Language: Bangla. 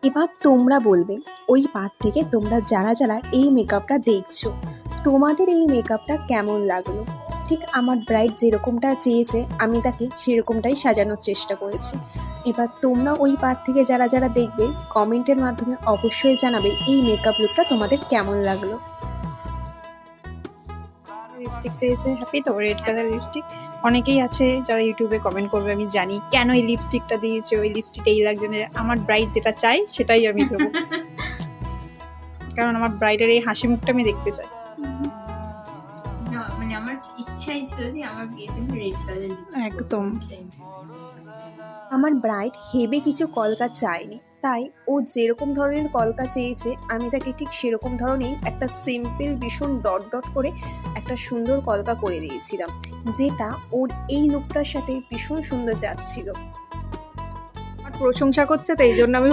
এবার তোমরা বলবে ওই পার্ট থেকে তোমরা যারা যারা এই মেকআপটা দেখছো তোমাদের এই মেকআপটা কেমন লাগলো। ঠিক আমার ব্রাইড যেরকমটা চেয়েছে আমি তাকে সেরকমটাই সাজানোর চেষ্টা করেছি। এবার তোমরা ওই পার্ট থেকে যারা যারা দেখবে কমেন্টের মাধ্যমে অবশ্যই জানাবে এই মেকআপ লুকটা তোমাদের কেমন লাগলো। লিপস্টিক চেয়েছে, হ্যাপি তো রেড কালার লিপস্টিক। অনেকেই আছে যারা ইউটিউবে কমেন্ট করবে, আমি জানি কেন এই লিপস্টিকটা দিয়েছে, ওই লিপস্টিকটা এই লাগছে না। আমার ব্রাইড যেটা চাই সেটাই আমি দেবো, কারণ আমার ব্রাইডের এই হাসি মুখটা আমি দেখতে চাই। না মানে আমার ইচ্ছাই ছিল যে আমার বিয়েতে রেড কালার একদম। আমার ব্রাইড হেবে কিছু কলকা চায়নি, তাই ও যেরকম ধরনের কলকা চেয়েছে আমি তাকে ঠিক সেরকম ধরনের একটা সিম্পল ভীষণ ডট ডট করে একটা সুন্দর কলকা করে দিয়েছিলাম, যেটা ওর এই লুকটার সাথে ভীষণ সুন্দর যাচ্ছিল। আমার প্রশংসা করছে তো এই জন্য আমি